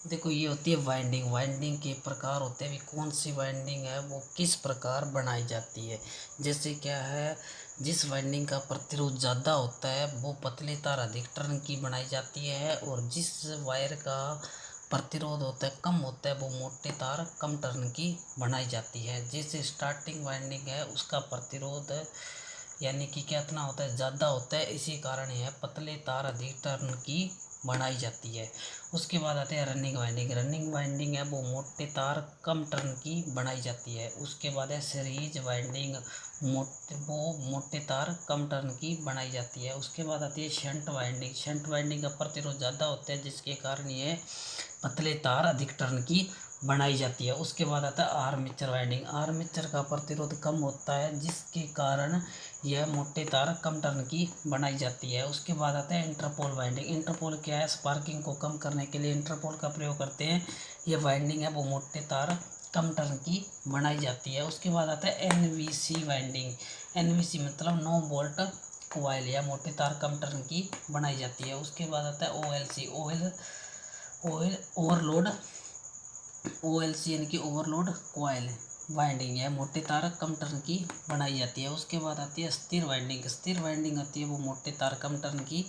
देखो ये होती है वाइंडिंग। वाइंडिंग के प्रकार होते हैं, कौन सी वाइंडिंग है वो किस प्रकार बनाई जाती है। जैसे क्या है, जिस वाइंडिंग का प्रतिरोध ज़्यादा होता है वो पतले तार अधिक टर्न की बनाई जाती है, और जिस वायर का प्रतिरोध होता है कम होता है वो मोटे तार कम टर्न की बनाई जाती है। जैसे स्टार्टिंग वाइंडिंग है उसका प्रतिरोध यानी कि कितना होता है, ज़्यादा होता है, इसी कारण यह पतले तार अधिक टर्न की बनाई जाती है। उसके बाद आते हैं रनिंग वाइंडिंग। रनिंग वाइंडिंग है वो मोटे तार कम टर्न की बनाई जाती है। उसके बाद है सीरीज वाइंडिंग, मोटे तार कम टर्न की बनाई जाती है। उसके बाद आती है शंट वाइंडिंग। शंट वाइंडिंग का प्रतिरोध ज़्यादा होता है जिसके कारण यह पतले तार अधिक टर्न की बनाई जाती है। उसके बाद आता है आर्मेचर वाइंडिंग। आर्मेचर का प्रतिरोध कम होता है जिसके कारण यह मोटे तार कम टर्न की बनाई जाती है। उसके बाद आता है इंटरपोल वाइंडिंग। इंटरपोल क्या है, स्पार्किंग को कम करने के लिए इंटरपोल का प्रयोग करते हैं। यह वाइंडिंग है वो मोटे तार कम टर्न की बनाई जाती है। उसके बाद आता है एनवीसी वाइंडिंग। एनवीसी मतलब नो बोल्ट कॉइल, या मोटे तार कम टर्न की बनाई जाती है। उसके बाद आता है ओएलसी। ऑयल ओवरलोड, ओएलसी यानी कि ओवरलोड कॉइल वाइंडिंग है, मोटे तार कम टर्न की बनाई जाती है। उसके बाद आती है स्थिर वाइंडिंग। स्थिर वाइंडिंग आती है वो मोटे तार कम टर्न की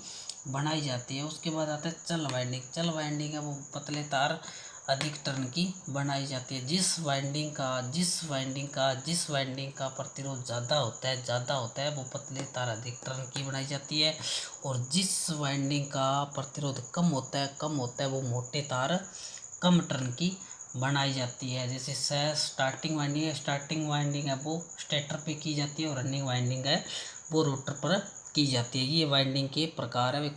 बनाई जाती है। उसके बाद आता है चल वाइंडिंग। चल वाइंडिंग है वो पतले तार अधिक टर्न की बनाई जाती है। जिस वाइंडिंग का प्रतिरोध ज़्यादा होता है वो पतले तार अधिक टर्न की बनाई जाती है, और जिस वाइंडिंग का प्रतिरोध कम होता है वो मोटे तार कम टर्न की बनाई जाती है। जैसे स्टार्टिंग वाइंडिंग है, स्टार्टिंग वाइंडिंग है वो स्टेटर पे की जाती है, और रनिंग वाइंडिंग है वो रोटर पर की जाती है। ये वाइंडिंग के प्रकार है, वे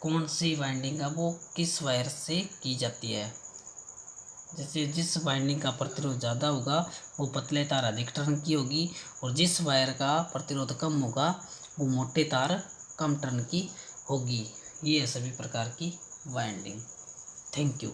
कौन सी वाइंडिंग है वो किस वायर से की जाती है। जैसे जिस वाइंडिंग का प्रतिरोध ज़्यादा होगा वो पतले तार अधिक टर्न की होगी, और जिस वायर का प्रतिरोध कम होगा वो मोटे तार कम टर्न की होगी। ये है सभी प्रकार की वाइंडिंग। Thank you.